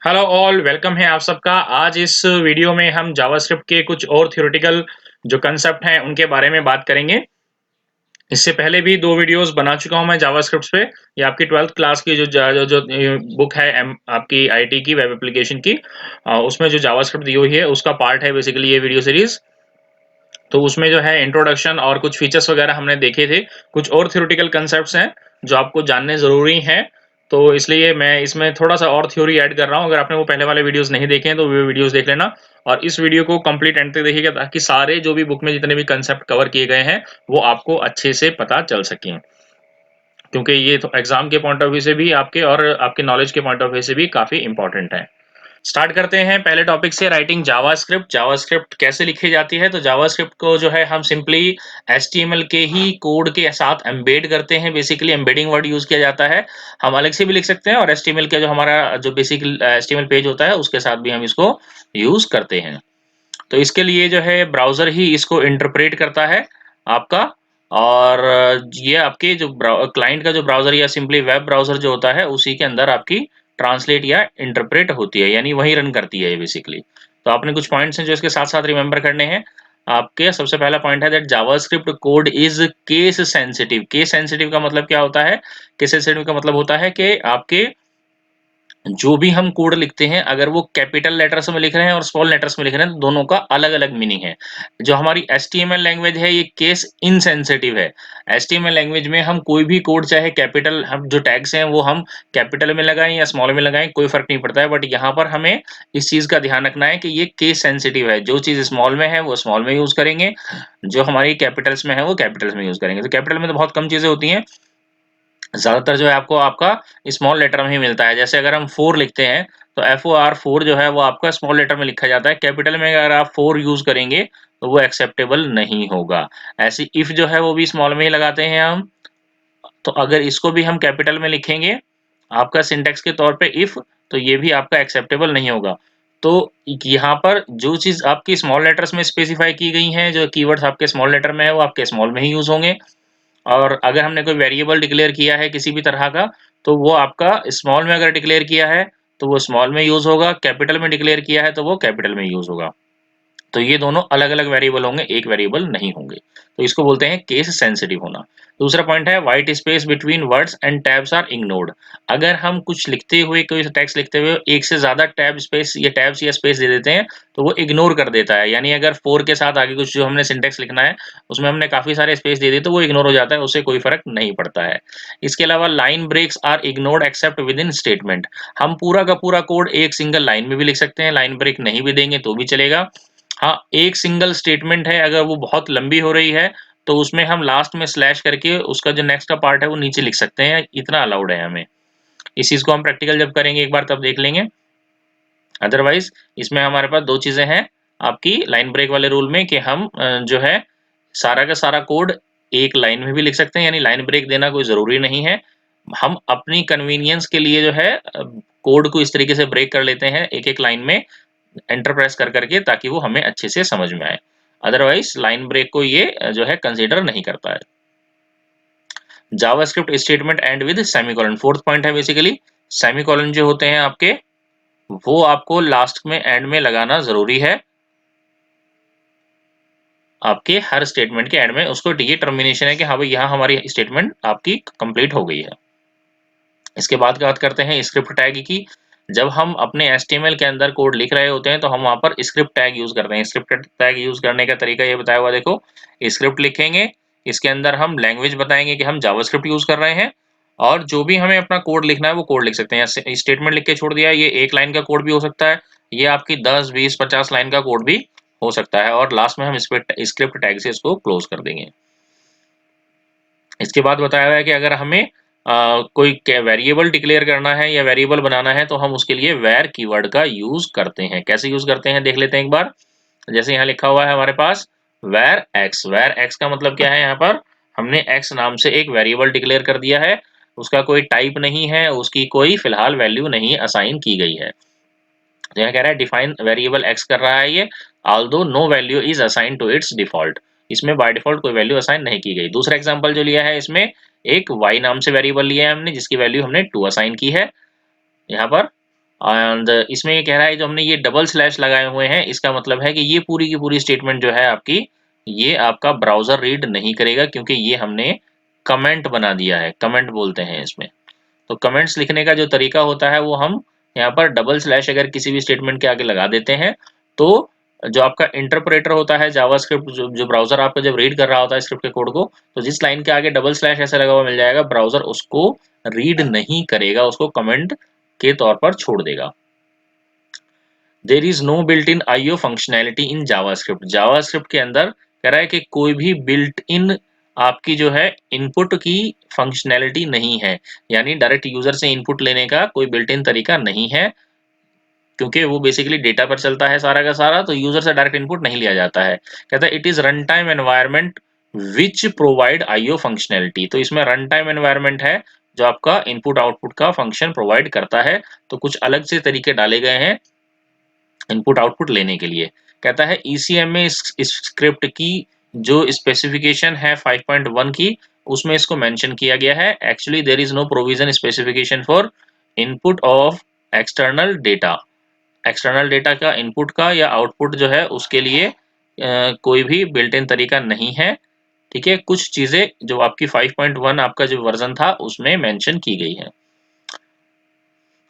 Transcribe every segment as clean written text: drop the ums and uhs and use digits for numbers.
Hello all, welcome है आप सबका। आज इस वीडियो में हम जावास्क्रिप्ट के कुछ और थ्योरेटिकल जो कंसेप्ट हैं उनके बारे में बात करेंगे। इससे पहले भी दो वीडियोस बना चुका हूं मैं जावास्क्रिप्ट पे। ये आपकी 12th क्लास की जो बुक है आपकी आईटी की वेब एप्लीकेशन की, उसमें जो जावास्क्रिप्ट दी हुई है उसका पार्ट है बेसिकली ये वीडियो सीरीज। तो उसमें जो है इंट्रोडक्शन और कुछ फीचर्स वगैरह हमने देखे थे। कुछ और थ्योरेटिकल कंसेप्ट्स हैं जो आपको जानने ज़रूरी हैं, तो इसलिए मैं इसमें थोड़ा-सा और थ्योरी ऐड कर रहा हूँ। अगर आपने वो पहले वाले वीडियोज़ नहीं देखे हैं तो वो वीडियोज़ देख लेना और इस वीडियो को कंप्लीट एंड तक देखिएगा ताकि सारे जो भी बुक में जितने भी कंसेप्ट कवर किए गए हैं, वो आपको अच्छे से पता चल सकें। क्योंकि ये तो एग्ज़ाम के पॉइंट ऑफ व्यू से भी आपके और आपके नॉलेज के पॉइंट ऑफ व्यू से भी काफ़ी इम्पोर्टेंट है। स्टार्ट करते हैं पहले टॉपिक से, राइटिंग जावास्क्रिप्ट। जावास्क्रिप्ट कैसे लिखी जाती है? तो जावास्क्रिप्ट को जो है हम सिंपली एचटीएमएल के ही कोड के साथ एम्बेड करते हैं। बेसिकली एम्बेडिंग वर्ड यूज किया जाता है। हम अलग से भी लिख सकते हैं और एचटीएमएल का जो हमारा जो बेसिक एचटीएमएल पेज होता है उसके साथ भी हम इसको यूज करते हैं। तो इसके लिए जो है ब्राउजर ही इसको इंटरप्रेट करता है आपका। और ये आपके जो क्लाइंट का जो ब्राउजर या सिंपली वेब ब्राउजर जो होता है उसी के अंदर आपकी ट्रांसलेट या इंटरप्रेट होती है, यानी वही रन करती है ये बेसिकली। तो आपने कुछ पॉइंट्स हैं जो इसके साथ साथ रिमेंबर करने हैं आपके। सबसे पहला पॉइंट है that JavaScript code is case sensitive. Case sensitive का मतलब क्या होता है? केस सेंसिटिव का मतलब होता है कि आपके जो भी हम कोड लिखते हैं अगर वो कैपिटल लेटर्स में लिख रहे हैं और स्मॉल लेटर्स में लिख रहे हैं तो दोनों का अलग-अलग मीनिंग है। जो हमारी एचटीएमएल लैंग्वेज है ये केस इनसेंसिटिव है। एचटीएमएल लैंग्वेज में हम कोई भी कोड चाहे कैपिटल हम जो टैग्स हैं वो हम कैपिटल में लगाएँ या स्मॉल में लगाएँ कोई फ़र्क नहीं पड़ता है। बट यहाँ पर हमें इस चीज़ का ध्यान रखना है कि ये केस सेंसिटिव है। जो चीज़ स्मॉल में है वो स्मॉल में यूज़ करेंगे, जो हमारी कैपिटल्स में है वो कैपिटल्स में यूज़ करेंगे। तो कैपिटल में तो बहुत कम चीज़ें होती हैं। ज़्यादातर जो है आपको आपका स्मॉल लेटर में ही मिलता है। जैसे अगर हम 4 लिखते हैं, तो FOR 4 जो है वो आपका स्मॉल लेटर में लिखा जाता है। कैपिटल में अगर आप 4 यूज़ करेंगे, तो वो एक्सेप्टेबल नहीं होगा। ऐसे इफ जो है वो भी स्मॉल में ही लगाते हैं हम। तो अगर इसको भी हम कैपिटल में लिखेंगे, आपका सिंटैक्स के तौर पे इफ, तो ये भी आपका एक्सेप्टेबल नहीं होगा। तो यहाँ पर जो चीज़ आपकी स्मॉल लेटर्स में स्पेसिफाई की गई हैं, जो कीवर्ड्स आपके स्मॉल लेटर में है, वो आपके स्मॉल में ही यूज़ होंगे। और अगर हमने कोई वेरिएबल डिक्लेयर किया है किसी भी तरह का, तो वो आपका स्मॉल में अगर डिक्लेयर किया है, तो वो स्मॉल में यूज़ होगा, कैपिटल में डिक्लेयर किया है, तो वो कैपिटल में यूज़ होगा। तो ये दोनों अलग-अलग वेरिएबल होंगे, एक वेरिएबल नहीं होंगे। तो इसको बोलते हैं केस सेंसिटिव होना। दूसरा पॉइंट है white space between words and tabs are ignored. अगर हम कुछ लिखते हुए कोई टेक्स्ट लिखते हुए एक से ज़्यादा टैब स्पेस या टैब्स या स्पेस दे देते हैं, तो वो इग्नोर कर देता है। यानी अगर 4 के साथ आगे कुछ जो हमने सिंटैक्स लिखना है, उसमें हमने काफ़ी सारे स्पेस दे दिए तो वो इग्नोर हो जाता है, उससे कोई फ़र्क नहीं पड़ता है। इसके अलावा line breaks are ignored except within statement. हम पूरा का पूरा कोड एक सिंगल लाइन में भी लिख सकते हैं, लाइन ब्रेक नहीं भी देंगे तो भी चलेगा। हाँ, एक सिंगल स्टेटमेंट है, अगर वो बहुत लंबी हो रही है, तो उसमें हम लास्ट में स्लैश करके उसका जो नेक्स्ट का पार्ट है वो नीचे लिख सकते हैं, इतना अलाउड है हमें। इस चीज़ को हम प्रैक्टिकल जब करेंगे एक बार तब देख लेंगे। अदरवाइज़ इसमें हमारे पास 2 चीज़ें हैं, आपकी लाइन ब्रेक वाले रूल में कि हम जो है सारा का सारा कोड एक लाइन में भी लिख सकते हैं, यानी लाइन ब्रेक देना कोई ज़रूरी नहीं है। हम अपनी कन्वीनियंस के लिए जो है कोड को इस तरीके से ब्रेक कर लेते हैं एक-एक लाइन में एंटर प्रेस कर करके, ताकि वो हमें अच्छे से समझ में आए। अदरवाइज लाइन ब्रेक को ये जो है कंसीडर नहीं करता है। JavaScript statement and with semicolon, fourth point है बेसिकली। सेमीकोलन जो होते हैं आपके, वो आपको लास्ट में एंड में लगाना जरूरी है। आपके हर स्टेटमेंट के एंड में उसको ये टर्मिनेशन है कि हाँ भाई यहाँ हमारी स्टेटमेंट आपकी कंप्लीट हो गई है। इसके बाद बात करते हैं स्क्रिप्ट टैग की। जब हम अपने एचटीएमएल के अंदर कोड लिख रहे होते हैं तो हम वहाँ पर स्क्रिप्ट टैग यूज़ करते हैं। स्क्रिप्ट टैग यूज़ करने का तरीका ये बताया हुआ देखो, स्क्रिप्ट लिखेंगे, इसके अंदर हम लैंग्वेज बताएंगे कि हम जावास्क्रिप्ट यूज़ कर रहे हैं, और जो भी हमें अपना कोड लिखना है वो कोड लिख सकते हैं। स्टेटमेंट लिख के छोड़ दिया, ये एक लाइन का कोड भी हो सकता है, ये आपकी 10, 20, 50 लाइन का कोड भी हो सकता है, और लास्ट में हम स्क्रिप्ट टैग से इसको क्लोज कर देंगे। इसके बाद बताया हुआ है कि अगर हमें कोई वेरिएबल डिक्लेयर करना है या वेरिएबल बनाना है तो हम उसके लिए वेर कीवर्ड का यूज करते हैं। कैसे यूज करते हैं देख लेते हैं एक बार। जैसे यहाँ लिखा हुआ है हमारे पास वेर एक्स। वेर एक्स का मतलब क्या है? यहाँ पर हमने एक्स नाम से एक वेरिएबल डिक्लेयर कर दिया है, उसका कोई टाइप नहीं है, उसकी कोई फिलहाल वैल्यू नहीं असाइन की गई है। तो यहाँ कह रहा है डिफाइन वेरिएबल एक्स कर रहा है ये, although no value is assign to its default. इसमें बाय डिफॉल्ट कोई वैल्यू असाइन नहीं की गई। दूसरा एग्जांपल जो लिया है इसमें, एक y नाम से वेरिएबल लिया है हमने जिसकी वैल्यू हमने 2 असाइन की है यहाँ पर। एंड इसमें ये कह रहा है जो हमने ये डबल स्लैश लगाए हुए हैं, इसका मतलब है कि ये पूरी की पूरी स्टेटमेंट जो है आपकी, ये आपका ब्राउज़र रीड नहीं करेगा, क्योंकि ये हमने कमेंट बना दिया है, कमेंट बोलते हैं इसमें। तो कमेंट्स लिखने का जो तरीका होता है वो हम यहाँ पर डबल स्लैश अगर किसी भी स्टेटमेंट के आगे लगा देते हैं, तो जो आपका इंटरप्रेटर होता है जावास्क्रिप्ट, जो ब्राउज़र आपका जब रीड कर रहा होता है स्क्रिप्ट के कोड को, तो जिस लाइन के आगे डबल स्लैश ऐसा लगा हुआ मिल जाएगा, ब्राउज़र उसको रीड नहीं करेगा, उसको कमेंट के तौर पर छोड़ देगा। There is no built in IO functionality in JavaScript. JavaScript के अंदर कह रहा है कि कोई भी बिल्ट इन आपकी जो है इनपुट की फंक्शनैलिटी नहीं है, यानी डायरेक्ट यूजर से इनपुट लेने का कोई बिल्ट इन तरीका नहीं है, क्योंकि वो बेसिकली डेटा पर चलता है सारा का सारा, तो यूजर से डायरेक्ट इनपुट नहीं लिया जाता है। कहता है it is run time environment which provide IO functionality. तो इसमें रन टाइम एनवायरनमेंट है जो आपका इनपुट आउटपुट का फंक्शन प्रोवाइड करता है। तो कुछ अलग से तरीके डाले गए हैं इनपुट आउटपुट लेने के लिए। कहता है ईसीएमए स्क्रिप्ट की जो स्पेसिफिकेशन है 5.1 की, उसमें इसको मेंशन किया गया है। Actually there is no provision specification for input of external data. External data का इनपुट का या आउटपुट जो है उसके लिए कोई भी बिल्ट इन तरीका नहीं है। ठीक है, कुछ चीजें जो आपकी 5.1 आपका जो वर्जन था उसमें मेंशन की गई है।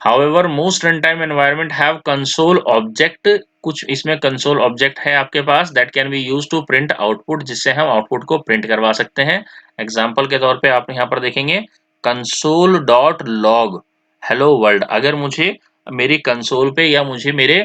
However, most runtime environment have console object, कुछ इसमें console object है आपके पास that can be used to print output, जिससे हम आउटपुट को प्रिंट करवा सकते हैं। एग्जाम्पल के तौर पे आप यहाँ पर देखेंगे console.log hello world। अगर मुझे मेरी कंसोल पे या मुझे मेरे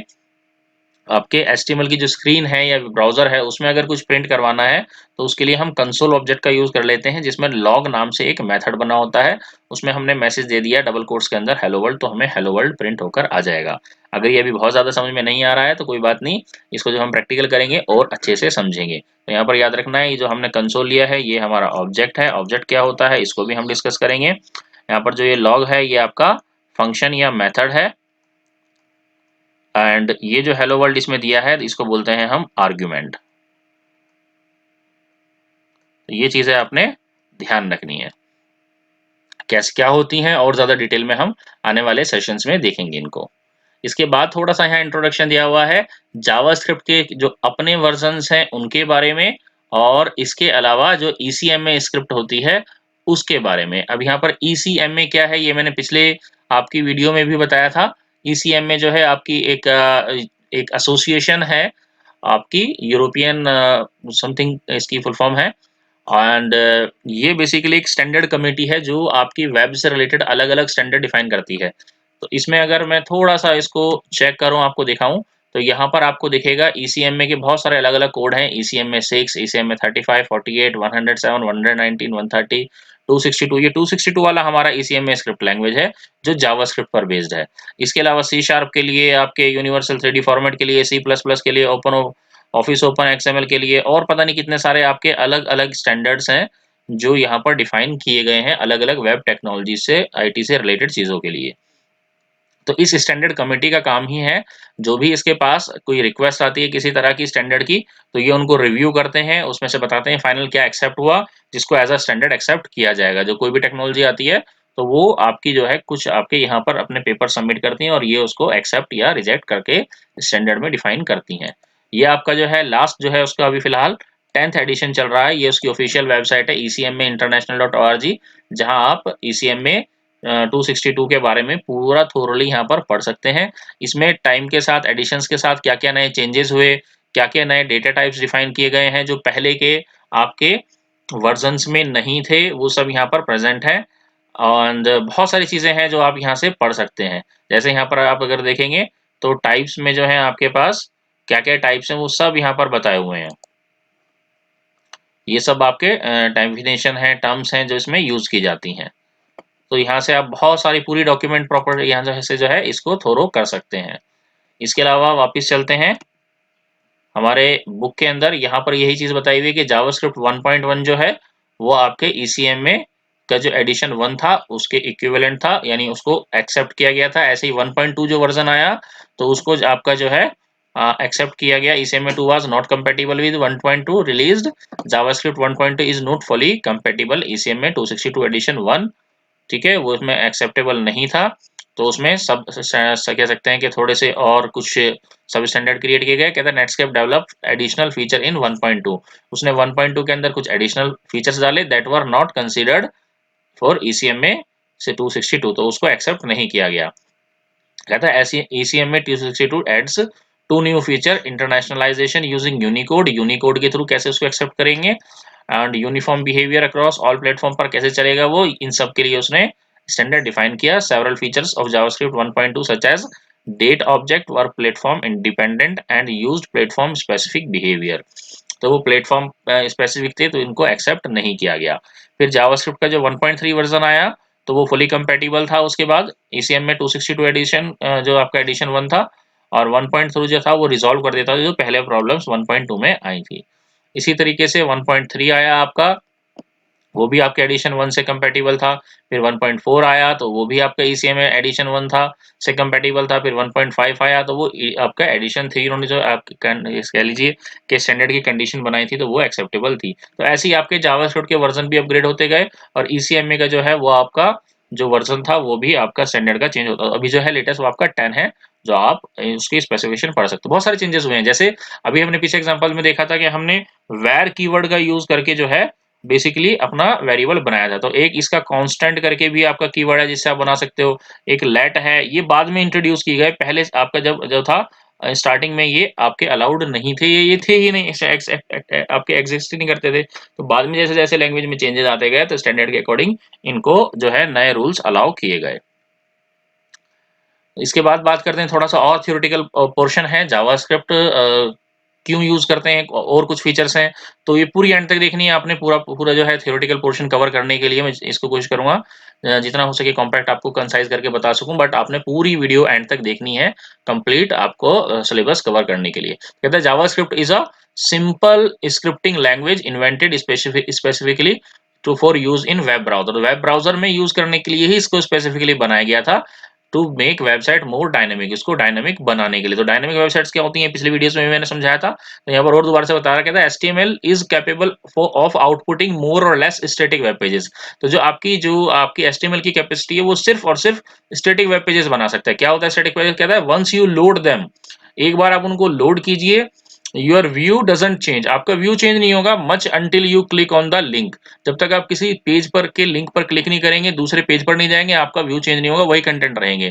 आपके HTML की जो स्क्रीन है या ब्राउज़र है उसमें अगर कुछ प्रिंट करवाना है, तो उसके लिए हम कंसोल ऑब्जेक्ट का यूज़ कर लेते हैं, जिसमें लॉग नाम से एक मेथड बना होता है। उसमें हमने मैसेज दे दिया डबल कोट्स के अंदर हेलो वर्ल्ड, तो हमें हेलो वर्ल्ड प्रिंट होकर आ जाएगा। अगर ये अभी बहुत ज़्यादा समझ में नहीं आ रहा है तो कोई बात नहीं, इसको जो हम प्रैक्टिकल करेंगे और अच्छे से समझेंगे। तो यहाँ पर याद रखना है, ये जो हमने कंसोल लिया है ये हमारा ऑब्जेक्ट है। ऑब्जेक्ट क्या होता है इसको भी हम डिस्कस करेंगे। यहाँ पर जो ये लॉग है ये आपका फंक्शन या मेथड है, एंड ये जो हेलो वर्ल्ड इसमें दिया है इसको बोलते हैं हम आर्ग्यूमेंट। तो ये चीजें आपने ध्यान रखनी है, कैसे क्या होती हैं और ज्यादा डिटेल में हम आने वाले सेशंस में देखेंगे इनको। इसके बाद थोड़ा सा यहाँ इंट्रोडक्शन दिया हुआ है जावास्क्रिप्ट के जो अपने वर्जन्स हैं उनके बारे में, और इसके अलावा जो ईसीएमए स्क्रिप्ट होती है उसके बारे में। अब यहाँ पर ईसीएमए क्या है ये मैंने पिछले आपकी वीडियो में भी बताया था। ईसीएमए जो है आपकी एक एसोसिएशन है, आपकी यूरोपियन समथिंग इसकी फुल फॉर्म है, एंड ये बेसिकली एक स्टैंडर्ड कमेटी है जो आपकी वेब से रिलेटेड अलग अलग स्टैंडर्ड डिफाइन करती है। तो इसमें अगर मैं थोड़ा सा इसको चेक करूं आपको दिखाऊं, तो यहाँ पर आपको दिखेगा ईसीएमए के बहुत सारे अलग अलग कोड हैं। ईसीएमए 6, ईसीएमए 35, 48, 107, 119, 130, 262। ये 262 वाला हमारा ईसीएमए स्क्रिप्ट लैंग्वेज है जो जावास्क्रिप्ट पर बेस्ड है। इसके अलावा सी शार्प के लिए, आपके यूनिवर्सल 3D फॉर्मेट के लिए, सी प्लस प्लस के लिए, ऑफिस ओपन एक्सएमएल के लिए, और पता नहीं कितने सारे आपके अलग अलग स्टैंडर्ड्स हैं जो यहाँ पर डिफाइन किए गए हैं अलग अलग वेब टेक्नोलॉजी से, आईटी से रिलेटेड चीज़ों के लिए। तो इस स्टैंडर्ड कमेटी का काम ही है, जो भी इसके पास कोई रिक्वेस्ट आती है किसी तरह की स्टैंडर्ड की, तो ये उनको रिव्यू करते हैं, उसमें से बताते हैं फाइनल क्या एक्सेप्ट हुआ, जिसको एज अ स्टैंडर्ड एक्सेप्ट किया जाएगा। जो कोई भी टेक्नोलॉजी आती है तो वो आपकी जो है कुछ आपके यहाँ पर अपने पेपर सबमिट करती हैं और ये उसको एक्सेप्ट या रिजेक्ट करके स्टैंडर्ड में डिफाइन करती हैं। ये आपका जो है लास्ट जो है उसका अभी फिलहाल 10th एडिशन चल रहा है। ये उसकी ऑफिशियल वेबसाइट है ecmainternational.org, जहां आप ecma 262 के बारे में पूरा थोरली यहाँ पर पढ़ सकते हैं। इसमें टाइम के साथ, एडिशंस के साथ क्या क्या नए चेंजेस हुए, क्या क्या नए डेटा टाइप्स डिफाइन किए गए हैं जो पहले के आपके वर्जन्स में नहीं थे, वो सब यहाँ पर प्रेजेंट है। और बहुत सारी चीजें हैं जो आप यहाँ से पढ़ सकते हैं। जैसे यहाँ पर आप अगर देखेंगे तो टाइप्स में जो है आपके पास क्या क्या टाइप्स हैं वो सब यहाँ पर बताए हुए हैं। ये सब आपके डेफिनेशन है, टर्म्स हैं जो इसमें यूज की जाती हैं। तो यहाँ से आप बहुत सारी पूरी डॉक्यूमेंट प्रॉपर यहाँ से जो है इसको थोरो कर सकते हैं। इसके अलावा वापस चलते हैं हमारे बुक के अंदर। यहाँ पर यही चीज़ बताई हुई है कि जावास्क्रिप्ट 1.1 जो है वो आपके ईसीएमए का जो एडिशन 1 था उसके इक्विवेलेंट था, यानी उसको एक्सेप्ट किया गया था। ऐसे ही 1.2 जो वर्जन आया तो उसको आपका जो है एक्सेप्ट किया गया। ECMA 2 was not compatible with 1.2 released. JavaScript 1.2 is not fully compatible ECMA 262 edition 1। ठीक है, वो इसमें एक्सेप्टेबल नहीं था। तो उसमें सब कह सकते हैं कि थोड़े से और कुछ सब स्टैंडर्ड क्रिएट किए गए। कहता है Netscape develop additional feature in 1.2, उसने 1.2 के अंदर कुछ एडिशनल फीचर्स डाले that were not considered for ECMA से 262, तो उसको एक्सेप्ट नहीं किया गया। कहता है ऐसी ECM में 262 adds to new feature, internationalization using Unicode, Unicode के थ्रू कैसे उसको एक्सेप्ट करेंगे, and uniform behaviour across all platform पर कैसे चलेगा वो, इन सब के लिए उसने स्टैंडर्ड डिफाइन किया। Several features of JavaScript 1.2 such as date object were platform independent and used platform specific behaviour, तो वो प्लेटफॉर्म स्पेसिफिक थे तो इनको एक्सेप्ट नहीं किया गया। फिर जावास्क्रिप्ट का जो 1.3 वर्जन आया तो वो फुली कंपैटिबल था। उसके बाद ECM में 262 एडिशन जो आपका एडिशन 1 था, और 1.3 जो था वो रिजॉल्व कर देता था जो पहले प्रॉब्लम्स 1.2 में आई थी। इसी तरीके से 1.3 आया आपका, वो भी आपके एडिशन 1 से कंपैटिबल था। फिर 1.4 आया तो वो भी आपका ECM में एडिशन 1 था से कंपैटिबल था। फिर 1.5 आया तो वो आपका एडिशन 3 उन्होंने जो आप कह लीजिए कि स्टैंडर्ड की कंडीशन बनाई थी तो वो एक्सेप्टेबल थी। तो ऐसे ही आपके जावास्क्रिप्ट के वर्जन भी अपग्रेड होते गए, और ECMA का जो है वो आपका जो वर्जन था वो भी आपका स्टैंडर्ड का चेंज होता है। अभी जो है लेटेस्ट वो आपका 10 है, जो आप उसकी स्पेसिफिकेशन पढ़ सकते हो। बहुत सारे चेंजेस हुए हैं, जैसे अभी हमने पीछे एग्जांपल में देखा था कि हमने वेर कीवर्ड का यूज करके जो है बेसिकली अपना वेरिएबल बनाया था। तो एक इसका कांस्टेंट करके भी आपका कीवर्ड है जिससे आप बना सकते हो। एक लेट है, ये बाद में इंट्रोड्यूस की गए, पहले आपका जब जो था स्टार्टिंग में ये आपके अलाउड नहीं थे, ये थे ही नहीं, आपके एग्जिस्ट ही नहीं करते थे। तो बाद में जैसे जैसे लैंग्वेज में चेंजेस आते गए तो स्टैंडर्ड के अकॉर्डिंग इनको जो है नए रूल्स अलाउ किए गए। इसके बाद बात करते हैं, थोड़ा सा और थ्योरेटिकल पोर्शन है जावास्क्रिप्ट क्यों यूज करते हैं, और कुछ फीचर्स हैं। तो ये पूरी एंड तक देखनी है आपने, पूरा पूरा जो है थ्योरेटिकल पोर्शन कवर करने के लिए मैं इसको कोशिश करूंगा जितना हो सके कॉम्पैक्ट आपको कंसाइज करके बता सकूं, बट आपने पूरी वीडियो एंड तक देखनी है कंप्लीट आपको सिलेबस कवर करने के लिए। कहता है JavaScript is a simple scripting language invented specifically to for use in web browser. Web browser में यूज करने के लिए ही इसको स्पेसिफिकली बनाया गया था, to make website more dynamic, इसको डायनेमिक बनाने के लिए। तो डायनेमिक वेबसाइट्स क्या होती हैं पिछले वीडियोस में भी मैंने समझाया था, तो यहाँ पर और दोबारा से बता रहा है। HTML is capable of outputting more or less static web pages. तो जो आपकी HTML की कैपेसिटी है वो सिर्फ और सिर्फ स्टैटिक वेब पेजेस बना सकता है। क्या होता है स्टैटिक पेजेस, कहता है वंस यू लोड देम, एक बार आप उनको लोड कीजिए, योर व्यू डजंट चेंज, आपका व्यू चेंज नहीं होगा much until you click on the link, जब तक आप किसी पेज पर के लिंक पर क्लिक नहीं करेंगे, दूसरे पेज पर नहीं जाएंगे, आपका व्यू चेंज नहीं होगा, वही कंटेंट रहेंगे।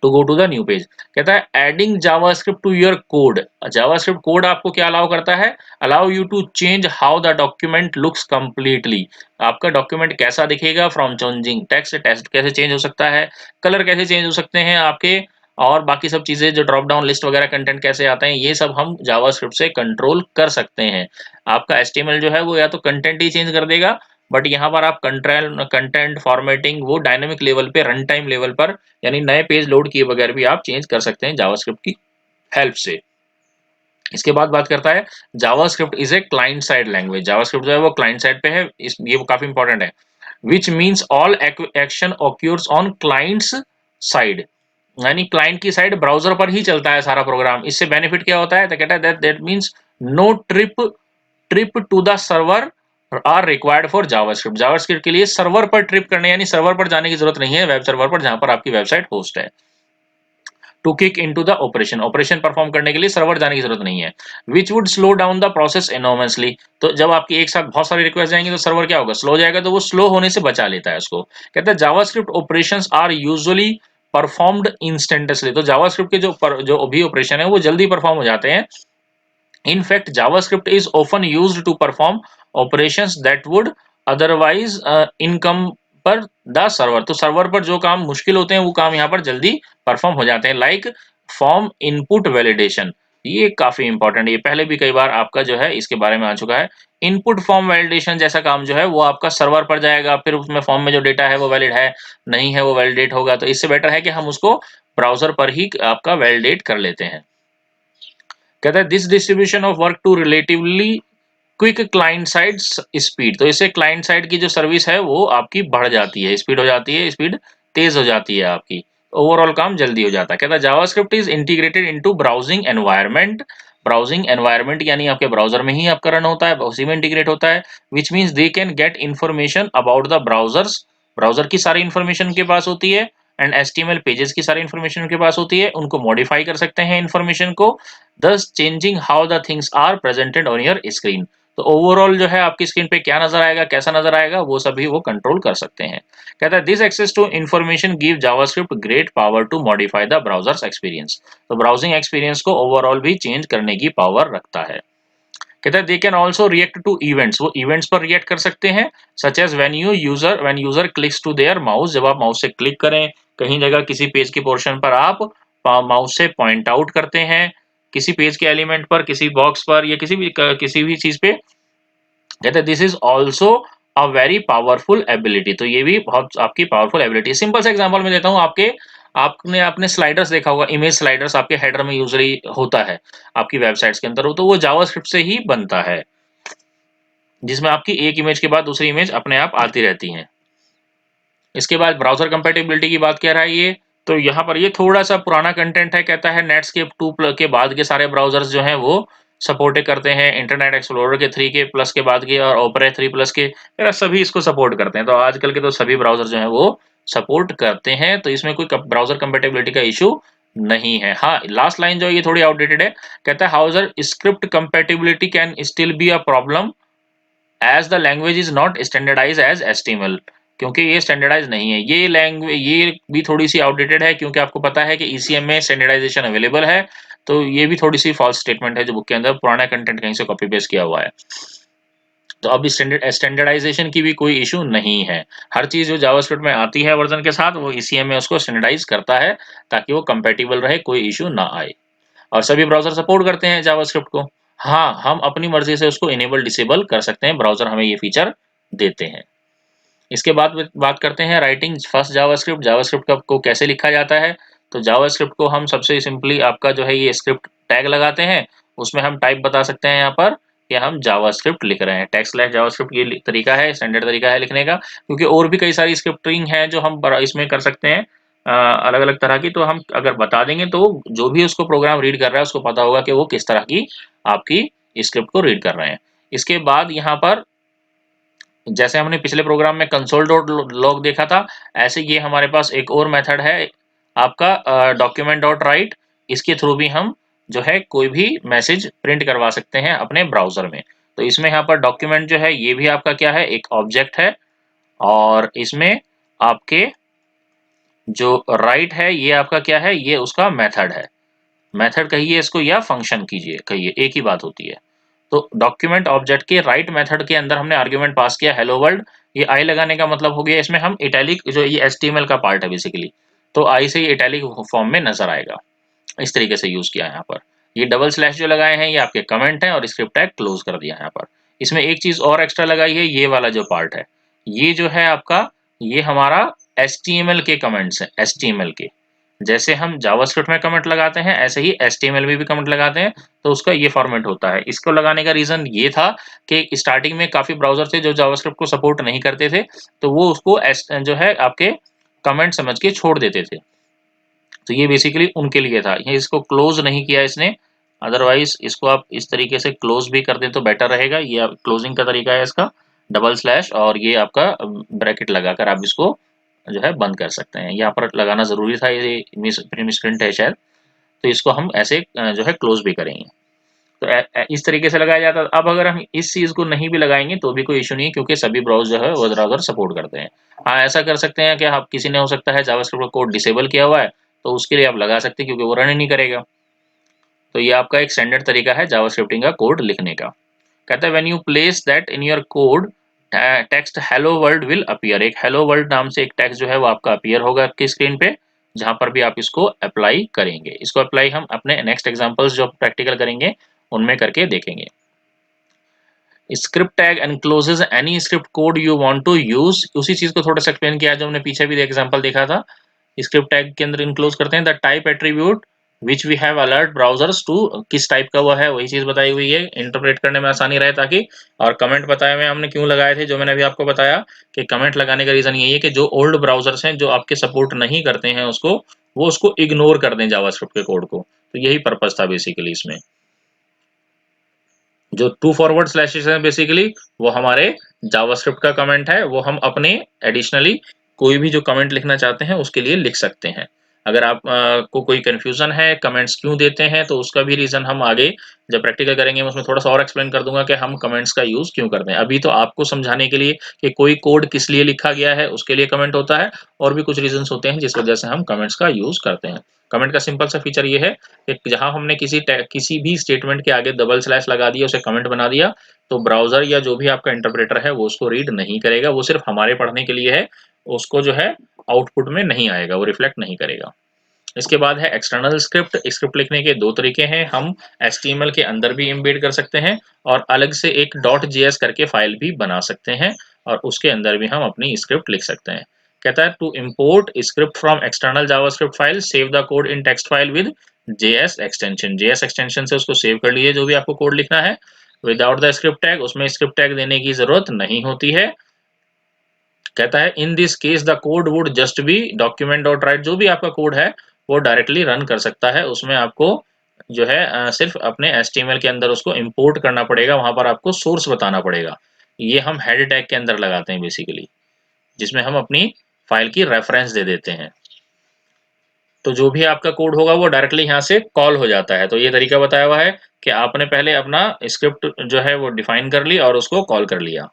To go to the new page, कहता है adding JavaScript to your code, JavaScript code आपको क्या अलाउ करता है, allow you to change how the document looks completely, आपका डॉक्यूमेंट कैसा दिखेगा, फ्रॉम चेंजिंग टेक्स्ट, टेक्स्ट कैसे चेंज हो सकता है, कलर कैसे चेंज हो सकते हैं आपके, और बाकी सब चीजें जो ड्रॉप डाउन लिस्ट वगैरह कंटेंट कैसे आते हैं, ये सब हम जावास्क्रिप्ट से कंट्रोल कर सकते हैं। आपका HTML जो है वो या तो कंटेंट ही चेंज कर देगा, बट यहाँ पर आप कंटेंट फॉर्मेटिंग वो डायनेमिक लेवल पे, रन टाइम लेवल पर, यानी नए पेज लोड किए बगैर भी आप चेंज कर सकते हैं जावास्क्रिप्ट की हेल्प से। इसके बाद बात करता है JavaScript is a client side language, JavaScript जो है वो क्लाइंट साइड पे है, ये काफी इंपॉर्टेंट है। Which means all action occurs on clients side, यानी क्लाइंट की साइड ब्राउजर पर ही चलता है सारा प्रोग्राम। इससे बेनिफिट क्या होता है, तो कहता है that means no trip to the server are required for JavaScript, JavaScript के लिए सर्वर पर ट्रिप करने यानी सर्वर पर जाने की जरूरत नहीं है, वेब सर्वर पर जहां पर आपकी वेबसाइट होस्ट है। To kick into the operation, operation perform करने के लिए सर्वर जाने की जरूरत नहीं है। Which would slow down the process enormously, तो जब आपकी एक साथ बहुत सारी रिक्वेस्ट जाएंगी तो सर्वर क्या होगा, स्लो जाएगा, तो वो स्लो होने से बचा लेता है उसको। कहता है JavaScript operations are usually performed instantly, तो जावास्क्रिप्ट के जो भी ऑपरेशन है वो जल्दी परफॉर्म हो जाते हैं। In fact, JavaScript is often used to perform operations that would otherwise income पर द सर्वर, तो सर्वर पर जो काम मुश्किल होते हैं वो काम यहाँ पर जल्दी परफॉर्म हो जाते हैं। लाइक फॉर्म इनपुट वैलिडेशन, ये काफी इंपॉर्टेंट है, ये पहले भी कई बार आपका जो है इसके बारे में आ चुका है। इनपुट फॉर्म वैलिडेशन जैसा काम जो है वो आपका सर्वर पर जाएगा, फिर उसमें फॉर्म में जो डेटा है वो वैलिड है नहीं है वो वैलिडेट होगा, तो इससे बेटर है कि हम उसको ब्राउजर पर ही आपका वैलिडेट कर लेते हैं। कहता है this distribution of work to relatively quick client side speed, तो इससे क्लाइंट साइड की जो सर्विस है वो आपकी बढ़ जाती है, स्पीड हो जाती है, स्पीड तेज हो जाती है आपकी, ओवरऑल काम जल्दी हो जाता है। कहता है JavaScript is integrated into browsing environment, browsing environment यानी आपके ब्राउजर में ही आपका रन होता है, उसी में इंटीग्रेट होता है। Which means they can get information about the browsers, browser की सारी इन्फॉर्मेशन के पास होती है, एंड HTML पेजेस की सारी इन्फॉर्मेशन उनके पास होती है, उनको मॉडिफाई कर सकते हैं इन्फॉर्मेशन को, thus changing how the things are presented on your screen। तो ओवरऑल जो है आपकी स्क्रीन पे क्या नजर आएगा, कैसा नजर आएगा, वो सभी वो कंट्रोल कर सकते हैं। कहता है this access to information give JavaScript great power to modify the browsers experience. तो ब्राउजिंग एक्सपीरियंस को ओवरऑल भी चेंज करने की पावर रखता है। कहता है they can also react to events, वो इवेंट्स पर रिएक्ट कर सकते हैं, such as when user clicks to their mouse, जब आप माउस से क्लिक करें कहीं जगह किसी पेज के पोर्शन पर, आप माउस से पॉइंट आउट करते हैं किसी पेज के एलिमेंट पर, किसी बॉक्स पर या किसी भी चीज पे। कहते हैं this is also a very powerful ability. तो ये भी बहुत आपकी पावरफुल एबिलिटी। सिंपल सा एग्जांपल मैं देता हूँ आपके, आपने अपने स्लाइडर्स देखा होगा, इमेज स्लाइडर्स आपके हेडर में यूजुअली होता है आपकी वेबसाइट्स के अंदर, तो वो जावास्क्रिप्ट से ही बनता है, जिसमें आपकी एक इमेज के बाद दूसरी इमेज अपने आप आती रहती हैं। इसके बाद ब्राउजर कंपैटिबिलिटी की बात कह रहा है ये, तो यहाँ पर ये थोड़ा सा पुराना कंटेंट है। कहता है नेटस्केप 2 के बाद के सारे ब्राउजर्स जो हैं वो सपोर्ट करते हैं, इंटरनेट एक्सप्लोरर के 3 के प्लस के बाद के और ओपेरा 3 प्लस के वगैरह सभी इसको सपोर्ट करते हैं। तो आजकल के तो सभी ब्राउजर जो हैं वो सपोर्ट करते हैं, तो इसमें कोई ब्राउजर कंपैटिबिलिटी का इशू नहीं है। हाँ, लास्ट लाइन जो है ये थोड़ी आउटडेटेड है। कहता है however script compatibility can still be a problem as the language is not standardize as HTML। क्योंकि ये स्टैंडर्डाइज नहीं है, ये लैंग्वेज ये भी थोड़ी सी आउटडेटेड है, क्योंकि आपको पता है कि ECM में स्टैंडर्डाइजेशन अवेलेबल है। तो ये भी थोड़ी सी फॉल्स स्टेटमेंट है जो बुक के अंदर पुराना कंटेंट कहीं से कॉपी पेस्ट किया हुआ है। तो अब स्टैंडर्डाइजेशन की भी कोई इशू नहीं है। हर चीज जो जावास्क्रिप्ट में आती है वर्जन के साथ, वो ECM में उसको स्टैंडर्डाइज करता है ताकि वो कंपेटिबल रहे, कोई इशू ना आए। और सभी ब्राउज़र सपोर्ट करते हैं जावास्क्रिप्ट को। हाँ, हम अपनी मर्ज़ी से उसको इनेबल डिसेबल कर सकते हैं, ब्राउज़र हमें ये फीचर देते हैं। इसके बाद बात करते हैं राइटिंग फर्स्ट जावास्क्रिप्ट। जावास्क्रिप्ट को कैसे लिखा जाता है? तो जावास्क्रिप्ट को हम सबसे सिंपली आपका जो है ये स्क्रिप्ट टैग लगाते हैं, उसमें हम टाइप बता सकते हैं यहाँ पर कि हम जावास्क्रिप्ट लिख रहे हैं। टैग स्लैश जावास्क्रिप्ट ये तरीका है, स्टैंडर्ड तरीका है लिखने का, क्योंकि और भी कई सारी स्क्रिप्टिंग है जो हम इसमें कर सकते हैं अलग-अलग तरह की। तो हम अगर बता देंगे तो जो भी उसको प्रोग्राम रीड कर रहा है उसको पता होगा कि वो किस तरह की आपकी स्क्रिप्ट को रीड कर रहे हैं। इसके बाद यहाँ पर जैसे हमने पिछले प्रोग्राम में कंसोल डॉट लॉग देखा था, ऐसे ये हमारे पास एक और मेथड है आपका डॉक्यूमेंट डॉट राइट। इसके थ्रू भी हम जो है कोई भी मैसेज प्रिंट करवा सकते हैं अपने ब्राउजर में। तो इसमें यहाँ पर डॉक्यूमेंट जो है ये भी आपका क्या है, एक ऑब्जेक्ट है, और इसमें आपके जो राइट है ये आपका क्या है, ये उसका मेथड है। मेथड कहिए इसको या फंक्शन कीजिए कहिए, एक ही बात होती है। तो डॉक्यूमेंट ऑब्जेक्ट के राइट मेथड के अंदर हमने आर्गुमेंट पास किया हेलो वर्ल्ड। ये आई लगाने का मतलब हो गया इसमें हम इटैलिक, जो ये HTML का पार्ट है बेसिकली, तो आई से ये इटैलिक फॉर्म में नजर आएगा। इस तरीके से यूज किया है यहाँ पर। ये डबल स्लैश जो लगाए हैं ये आपके कमेंट हैं, और स्क्रिप्ट टैग क्लोज कर दिया है यहाँ पर। इसमें एक चीज और एक्स्ट्रा लगाई है, ये वाला जो पार्ट है ये जो है आपका, ये हमारा HTML के कमेंट्स हैं। HTML के जैसे हम जावास्क्रिप्ट में कमेंट लगाते हैं ऐसे ही HTML में भी कमेंट लगाते हैं, तो उसका ये फॉर्मेट होता है। इसको लगाने का रीजन ये था कि स्टार्टिंग में काफी ब्राउजर थे जो जावास्क्रिप्ट को सपोर्ट नहीं करते थे, तो वो उसको जो है आपके कमेंट समझ के छोड़ देते थे। तो ये बेसिकली उनके लिए था, ये इसको क्लोज नहीं किया इसने। अदरवाइज इसको आप इस तरीके से क्लोज भी कर दें तो बेटर रहेगा। ये क्लोजिंग का तरीका है इसका, डबल स्लैश और ये आपका ब्रैकेट लगाकर आप इसको जो है बंद कर सकते हैं। यहाँ पर लगाना जरूरी था, ये मिसप्रिंट है शायद, तो इसको हम ऐसे जो है क्लोज भी करेंगे। तो इस तरीके से लगाया जाता है। अब अगर हम इस चीज को नहीं भी लगाएंगे तो भी कोई इशू नहीं है, क्योंकि सभी ब्राउज़र जो है वो ब्राउज़र सपोर्ट करते हैं। हाँ, ऐसा कर सकते हैं कि आप किसी ने हो सकता है जावास्क्रिप्ट का कोड डिसेबल किया हुआ है, तो उसके लिए आप लगा सकते हैं क्योंकि वो रन ही नहीं करेगा। तो ये आपका एक स्टैंडर्ड तरीका है जावास्क्रिप्टिंग का कोड लिखने का। कहता है when you place that in your code text hello world will appear. एक हेलो वर्ल्ड नाम से एक टेक्स्ट जो है वो आपका अपीयर होगा आपकी स्क्रीन पे, जहां पर भी आप इसको अप्लाई करेंगे। इसको अप्लाई हम अपने नेक्स्ट एग्जांपल्स जो प्रैक्टिकल करेंगे उनमें करके देखेंगे। Script tag encloses any script code you want to use. उसी चीज को थोड़ा सा एक्सप्लेन किया जो हमने पीछे भी एग्जांपल देखा था। स्क्रिप्ट टैग के अंदर इनक्लोज करते हैं the type attribute which we have alert browsers to, किस टाइप का वो है वही चीज बताई हुई है, इंटरप्रेट करने में आसानी रहे ताकि। और कमेंट बताए हुए हमने क्यों लगाए थे, जो मैंने अभी आपको बताया कि कमेंट लगाने का रीजन यही है कि जो ओल्ड ब्राउजर्स हैं जो आपके सपोर्ट नहीं करते हैं उसको, वो उसको इग्नोर कर दें जावास्क्रिप्ट के कोड को। तो यही पर्पज था बेसिकली इसमें। जो टू फॉरवर्ड स्लैशेस हैं बेसिकली वो हमारे जावास्क्रिप्ट का कमेंट है, वो हम अपने एडिशनली कोई भी जो कमेंट लिखना चाहते हैं उसके लिए लिख सकते हैं। अगर आप को कोई कन्फ्यूज़न है कमेंट्स क्यों देते हैं, तो उसका भी रीज़न हम आगे जब प्रैक्टिकल करेंगे मैं उसमें थोड़ा-सा और एक्सप्लेन कर दूँगा कि हम कमेंट्स का यूज़ क्यों करते हैं। अभी तो आपको समझाने के लिए कि कोई कोड किस लिए लिखा गया है, उसके लिए कमेंट होता है और भी कुछ रीज़न्स होते हैं जिस वजह से हम कमेंट्स का यूज़ करते हैं। कमेंट का सिंपल सा फीचर ये है कि जहाँ हमने किसी भी स्टेटमेंट के आगे डबल स्लैश लगा दिया, उसे कमेंट बना दिया, तो ब्राउज़र या जो भी आपका इंटरप्रेटर है वो उसको रीड नहीं करेगा, वो सिर्फ़ हमारे पढ़ने के लिए है, उसको जो है आउटपुट में नहीं आएगा, वो रिफ्लेक्ट नहीं करेगा। इसके बाद है एक्सटर्नल स्क्रिप्ट। स्क्रिप्ट लिखने के 2 तरीके हैं, हम एचटीएमएल के अंदर भी एम्बेड कर सकते हैं और अलग से एक .js करके फाइल भी बना सकते हैं और उसके अंदर भी हम अपनी स्क्रिप्ट लिख सकते हैं। कहता है to import script from external JavaScript file, save the code in text file with JS extension. JS extension से उसको सेव कर लीजिए जो भी आपको कोड लिखना है, विदाउट द स्क्रिप्ट टैग, उसमें स्क्रिप्ट टैग देने की ज़रूरत नहीं होती है। कहता है in this case the code would just be document dot right, जो भी आपका कोड है वो डायरेक्टली रन कर सकता है, उसमें आपको जो है सिर्फ अपने HTML के अंदर उसको इंपोर्ट करना पड़ेगा, वहां पर आपको सोर्स बताना पड़ेगा। ये हम हेड टैग के अंदर लगाते हैं बेसिकली, जिसमें हम अपनी फाइल की रेफरेंस दे देते हैं। तो जो भी आपका कोड होगा वो डायरेक्टली यहाँ से कॉल हो जाता है। तो ये तरीका बताया हुआ है कि आपने पहले अपना स्क्रिप्ट जो है वो डिफाइन कर ली और उसको कॉल कर लिया।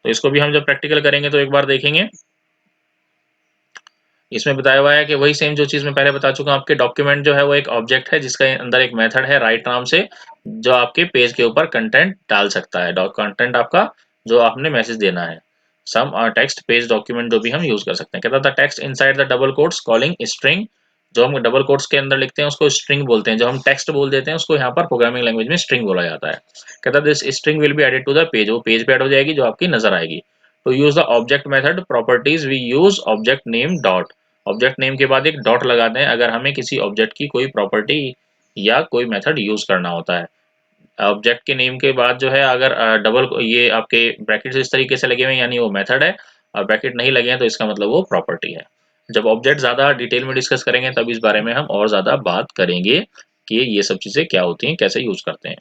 तो इसको भी हम जब प्रैक्टिकल करेंगे तो एक बार देखेंगे। इसमें बताया हुआ है कि वही सेम जो चीज़ मैं पहले बता चुका हूँ, आपके डॉक्यूमेंट जो है वो एक ऑब्जेक्ट है जिसके अंदर एक मेथड है राइट नाम से, जो आपके पेज के ऊपर कंटेंट डाल सकता है। कंटेंट आपका जो आपने मैसेज देना है, सम टेक्स्ट पेज डॉक्यूमेंट जो भी हम यूज कर सकते हैं। कहता था text inside the double quotes calling string, जो हम डबल कोट्स के अंदर लिखते हैं उसको स्ट्रिंग बोलते हैं, जो हम टेक्स्ट बोल देते हैं उसको यहाँ पर प्रोग्रामिंग लैंग्वेज में स्ट्रिंग बोला जाता है। कहता this string will be added to the page, वो पेज पे ऐड हो जाएगी जो आपकी नजर आएगी। To use the object method properties we use object name dot, object name के बाद एक डॉट लगाते हैं अगर हमें किसी ऑब्जेक्ट की कोई प्रॉपर्टी या कोई मेथड यूज करना होता है। ऑब्जेक्ट के नेम के बाद जो है अगर डबल ये आपके ब्रैकेट्स इस तरीके से लगे हुए हैं यानी वो मेथड है, और ब्रैकेट नहीं लगे हैं तो इसका मतलब वो प्रॉपर्टी है। जब ऑब्जेक्ट ज़्यादा डिटेल में डिस्कस करेंगे तब इस बारे में हम और ज़्यादा बात करेंगे कि ये सब चीज़ें क्या होती हैं, कैसे यूज़ करते हैं।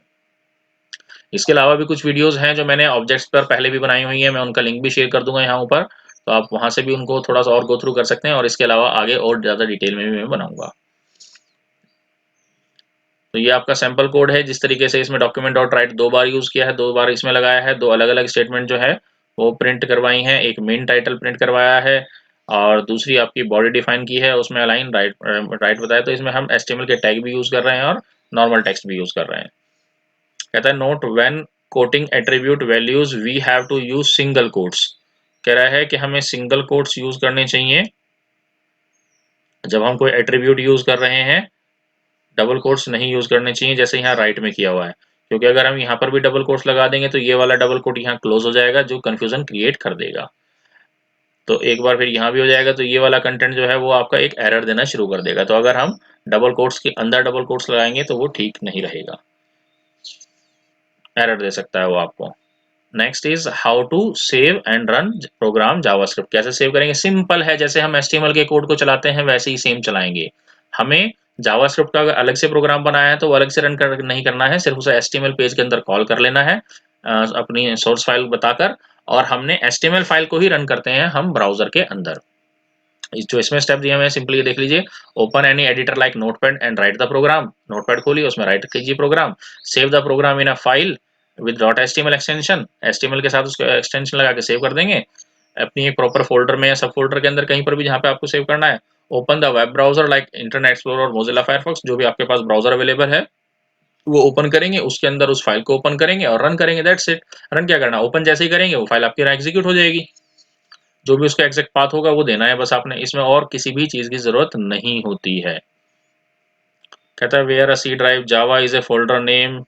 इसके अलावा भी कुछ वीडियोस हैं जो मैंने ऑब्जेक्ट्स पर पहले भी बनाई हुई हैं, मैं उनका लिंक भी शेयर कर दूंगा यहाँ ऊपर, तो आप वहां से भी उनको थोड़ा सा और गो थ्रू कर सकते हैं और इसके अलावा आगे और ज़्यादा डिटेल में भी मैं बनाऊंगा। तो ये आपका सैंपल कोड है, जिस तरीके से इसमें डॉक्यूमेंट डॉट राइट 2 बार यूज़ किया है, 2 बार इसमें लगाया है, 2 अलग-अलग स्टेटमेंट जो है वो प्रिंट करवाई हैं। एक मेन टाइटल प्रिंट करवाया है और दूसरी आपकी बॉडी डिफाइन की है, उसमें अलाइन राइट राइट बताया। तो इसमें हम एचटीएमएल के टैग भी यूज़ कर रहे हैं और नॉर्मल टेक्स्ट भी यूज़ कर रहे हैं। कहता है note when quoting attribute values we have to use single quotes. कह रहा है कि हमें सिंगल कोट्स यूज़ करने चाहिए जब हम कोई एट्रीब्यूट यूज़ कर रहे हैं, डबल कोट्स नहीं यूज करने चाहिए जैसे यहाँ राइट में किया हुआ है, क्योंकि अगर हम यहाँ पर भी डबल कोट्स लगा देंगे तो ये वाला डबल कोट यहाँ क्लोज हो जाएगा जो कंफ्यूजन क्रिएट कर देगा। तो एक बार फिर यहाँ भी हो जाएगा तो ये वाला कंटेंट जो है वो आपका एक एरर देना शुरू कर देगा। तो अगर हम डबल कोट्स के अंदर डबल कोट्स लगाएंगे तो वो ठीक नहीं रहेगा, एरर दे सकता है वो आपको। Next is how to save and run program JavaScript. कैसे सेव करेंगे, सिंपल है, जैसे हम एचटीएमएल के कोड को चलाते हैं वैसे ही सेम चलाएंगे। हमें जावास्क्रिप्ट का अगर अलग से प्रोग्राम बनाया है तो वो अलग से रन नहीं करना है, सिर्फ उसे एचटीएमएल पेज के अंदर कॉल कर लेना है अपनी सोर्स फाइल बताकर, और हमने एचटीएमएल फाइल को ही रन करते हैं हम ब्राउजर के अंदर। जो इसमें स्टेप दिए हुए हैं सिंपली देख लीजिए। Open any editor like Notepad and write the program, Notepad खोलिए उसमें राइट कीजिए program. Save the program in a file with dot HTML extension, HTML के साथ उसको एक्सटेंशन लगा के सेव कर देंगे अपनी एक प्रॉपर फोल्डर में या सब फोल्डर के अंदर कहीं पर भी जहाँ पे आपको सेव करना है। Open the web browser like internet explorer और मोजिला फायरफॉक्स, जो भी आपके पास ब्राउजर अवेलेबल है वो ओपन करेंगे, उसके अंदर उस फाइल को ओपन करेंगे और रन करेंगे, दैट्स इट। रन क्या करना, ओपन जैसे ही करेंगे वो फाइल आपकी एग्जीक्यूट हो जाएगी, जो भी उसका एग्जैक्ट पाथ होगा वो देना है बस आपने, इसमें और किसी भी चीज की जरूरत नहीं होती है। कहता है where a C drive Java is a folder name,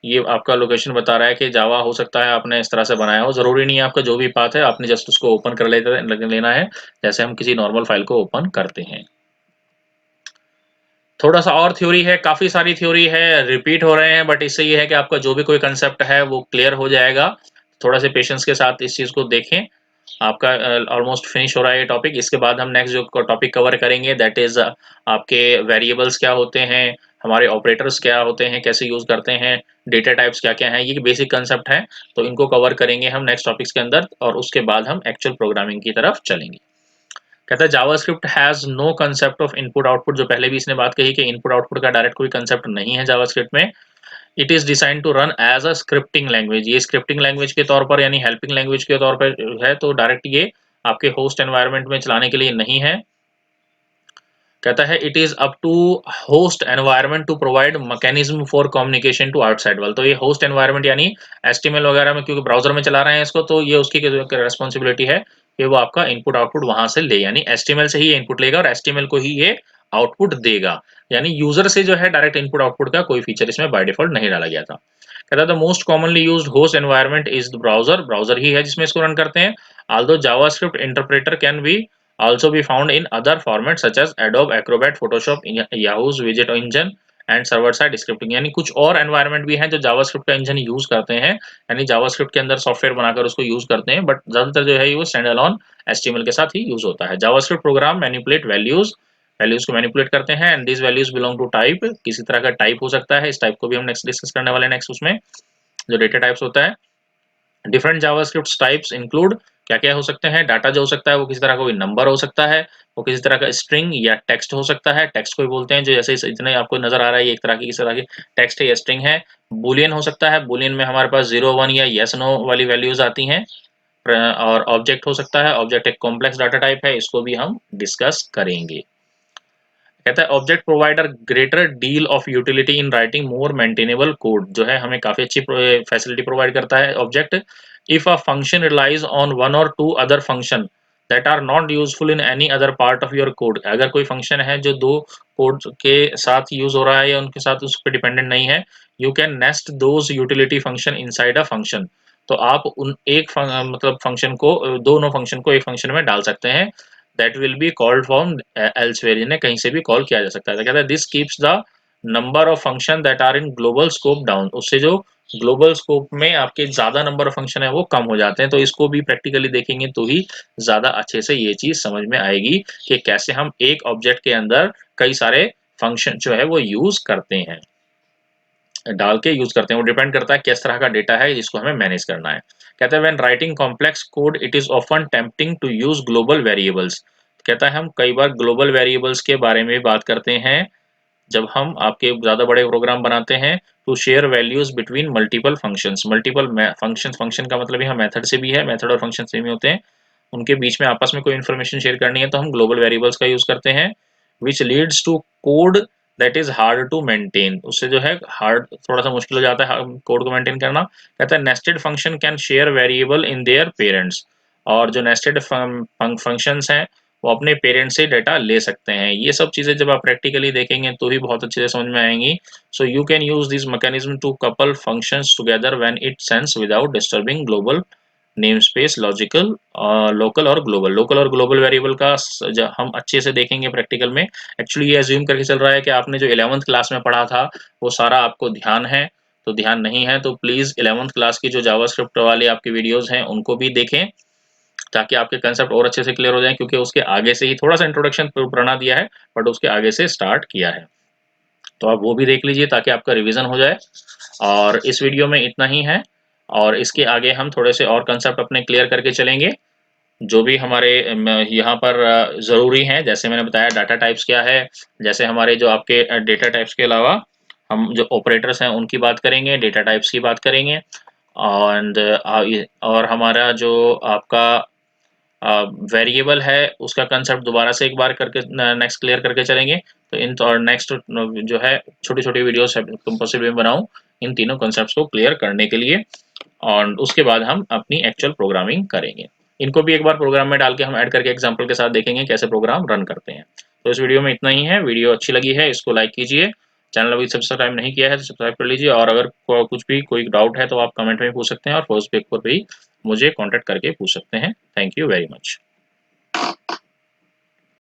ये आपका लोकेशन बता रहा है कि जावा हो सकता है आपने इस तरह से बनाया हो, जरूरी नहीं है आपका जो भी पाथ है, आपने जस्ट उसको ओपन कर लेना है जैसे हम किसी नॉर्मल फाइल को ओपन करते हैं। थोड़ा सा और थ्योरी है, काफी सारी थ्योरी है, रिपीट हो रहे हैं, बट इससे ये है कि आपका जो भी कोई कंसेप्ट है वो क्लियर हो जाएगा। थोड़ा से पेशेंस के साथ इस चीज को देखें। आपका ऑलमोस्ट फिनिश हो रहा है ये टॉपिक। इसके बाद हम नेक्स्ट जो टॉपिक कवर करेंगे दैट इज आपके वेरिएबल्स क्या होते हैं, हमारे ऑपरेटर्स क्या होते हैं, कैसे यूज करते हैं, डेटा टाइप्स क्या क्या हैं, ये बेसिक कंसेप्ट हैं। तो इनको कवर करेंगे हम नेक्स्ट टॉपिक्स के अंदर और उसके बाद हम एक्चुअल प्रोग्रामिंग की तरफ चलेंगे। कहता है JavaScript has no concept of input output, जो पहले भी इसने बात कही कि इनपुट आउटपुट का डायरेक्ट कोई कंसेप्ट नहीं है जावास्क्रिप्ट में। It is design to run as a scripting language, ये स्क्रिप्टिंग लैंग्वेज के तौर पर यानी हेल्पिंग लैंग्वेज के तौर पर है, तो डायरेक्ट ये आपके होस्ट एनवायरनमेंट में चलाने के लिए नहीं है। कहता है it is up to host environment to provide mechanism for communication to outside world, तो ये होस्ट एनवायरनमेंट यानी एचटीएमएल वगैरह में, क्योंकि ब्राउजर में चला रहे हैं इसको, तो ये उसकी रेस्पॉन्सिबिलिटी है कि वो आपका इनपुट आउटपुट वहां से ले, यानी एचटीएमएल से ही ये इनपुट लेगा और एचटीएमएल को ही ये आउटपुट देगा, यानी यूजर से जो है डायरेक्ट इनपुट आउटपुट का कोई फीचर इसमें बाय डिफॉल्ट नहीं डाला गया था। कहता है the most commonly used host environment is the browser, browser ही है जिसमें इसको रन करते हैं। although javascript interpreter can be also be found in other formats such as Adobe Acrobat, Photoshop, Yahoo's widget engine and server side scripting, यानी कुछ और environment भी हैं जो जावास्क्रिप्ट का इंजन यूज करते हैं, यानी जावास्क्रिप्ट के अंदर सॉफ्टवेयर बनाकर उसको यूज करते हैं, बट ज्यादातर जो है वो स्टैंड अलोन एचटीएमएल के साथ ही यूज होता है। JavaScript program manipulate values, values को मैनिपुलेट करते हैं, and this values belong to type, किसी तरह का टाइप हो सकता है, इस टाइप को भी हम नेक्स्ट डिस्कस करने वाले हैं नेक्स्ट उसमें, जो डेटा टाइप्स होता है। डिफरेंट जावास्क्रिप्ट टाइप्स इंक्लूड, क्या क्या हो सकते हैं, डाटा जो हो सकता है वो किसी तरह का कोई नंबर हो सकता है, वो किसी तरह का स्ट्रिंग या टेक्स्ट हो सकता है, टेक्स्ट को बोलते हैं जो जैसे इतने आपको नजर आ रहा है, ये एक तरह की किस तरह की टेक्स्ट है या स्ट्रिंग है। बुलियन हो सकता है, बुलियन में हमारे पास 0 1 या यस नो वाली वैल्यूज आती हैं। और ऑब्जेक्ट हो सकता है, ऑब्जेक्ट एक कॉम्प्लेक्स डाटा टाइप है, इसको भी हम डिस्कस करेंगे। कहता है object provider greater deal of utility in writing more maintainable code, जो है हमें काफी अच्छी फैसिलिटी प्रोवाइड करता है object. If a function relies on one or two other function that are not useful in any other part of your code, अगर कोई function है जो दो कोड के साथ यूज हो रहा है या उनके साथ उस पर डिपेंडेंट नहीं है, you can nest those utility function inside a function, तो आप उन एक मतलब फंक्शन को, दोनों फंक्शन को एक फंक्शन में डाल सकते हैं। That will be called from elsewhere, जिन्हें कहीं से भी कॉल किया जा सकता है। तो कहता है this keeps the number of function that are in global scope down, उससे जो ग्लोबल स्कोप में आपके ज्यादा नंबर ऑफ फंक्शन है वो कम हो जाते हैं, तो इसको भी प्रैक्टिकली देखेंगे तो ही ज्यादा अच्छे से ये चीज समझ में आएगी कि कैसे हम एक ऑब्जेक्ट के अंदर कई सारे फंक्शन जो है वो यूज करते हैं, डाल के यूज करते हैं, वो डिपेंड करता है किस तरह का डेटा है जिसको हमें मैनेज करना है। कहता है when writing complex code it is often tempting to use global variables, कहता है हम कई बार ग्लोबल वेरिएबल्स के बारे में बात करते हैं जब हम आपके ज़्यादा बड़े प्रोग्राम बनाते हैं, to share values between multiple functions, multiple function, function का मतलब यहाँ मेथड से भी है, मेथड और फंक्शन सेम ही होते हैं, उनके बीच में आपस में कोई इन्फॉर्मेशन शेयर करनी है तो हम ग्लोबल वेरिएबल्स का यूज करते हैं। Which leads to code that is hard to maintain, उससे जो है हार्ड थोड़ा सा मुश्किल हो जाता है कोड को मेंटेन करना। कहता है nested function can share variable in their parents, और जो नेस्टेड फंक्शंस हैं वो अपने पेरेंट्स से डाटा ले सकते हैं। ये सब चीज़ें जब आप प्रैक्टिकली देखेंगे तो ही बहुत अच्छे से समझ में आएंगी। So you can use this mechanism to couple functions together when it sense without disturbing global name space, logical, local और ग्लोबल, लोकल और ग्लोबल वेरिएबल का हम अच्छे से देखेंगे प्रैक्टिकल में। एक्चुअली ये अज्यूम करके चल रहा है कि आपने जो 11th क्लास में पढ़ा था वो सारा आपको ध्यान है, तो ध्यान नहीं है तो प्लीज़ 11th क्लास की जो जावास्क्रिप्ट वाली आपकी वीडियोज़ हैं उनको भी देखें, ताकि आपके कंसेप्ट और अच्छे से क्लियर हो जाएँ, क्योंकि उसके आगे से ही थोड़ा सा इंट्रोडक्शन पढ़ना दिया है बट उसके आगे से स्टार्ट किया है, तो आप वो भी देख लीजिए ताकि आपका रिवीजन हो जाए। और इस वीडियो में इतना ही है, और इसके आगे हम थोड़े से और कंसेप्ट अपने क्लियर करके चलेंगे जो भी हमारे यहाँ पर ज़रूरी हैं। जैसे मैंने बताया डाटा टाइप्स क्या है, जैसे हमारे जो आपके डेटा टाइप्स के अलावा हम जो ऑपरेटर्स हैं उनकी बात करेंगे, डेटा टाइप्स की बात करेंगे, और हमारा जो आपका वेरिएबल है उसका कंसेप्ट दोबारा से एक बार करके नेक्स्ट क्लियर करके चलेंगे। तो इन और नेक्स्ट जो है छोटी छोटी वीडियोस कंपल्सरी में बनाऊँ इन तीनों कंसेप्ट्स को क्लियर करने के लिए, और उसके बाद हम अपनी एक्चुअल प्रोग्रामिंग करेंगे। इनको भी एक बार प्रोग्राम में डाल के हम ऐड करके एग्जांपल के साथ देखेंगे कैसे प्रोग्राम रन करते हैं। तो इस वीडियो में इतना ही है, वीडियो अच्छी लगी है इसको लाइक कीजिए, चैनल अभी सब्सक्राइब नहीं किया है तो सब्सक्राइब कर लीजिए, और अगर कुछ भी कोई डाउट है तो आप कमेंट में पूछ सकते हैं और फेसबुक पर भी मुझे कॉन्टैक्ट करके पूछ सकते हैं। Thank you very much.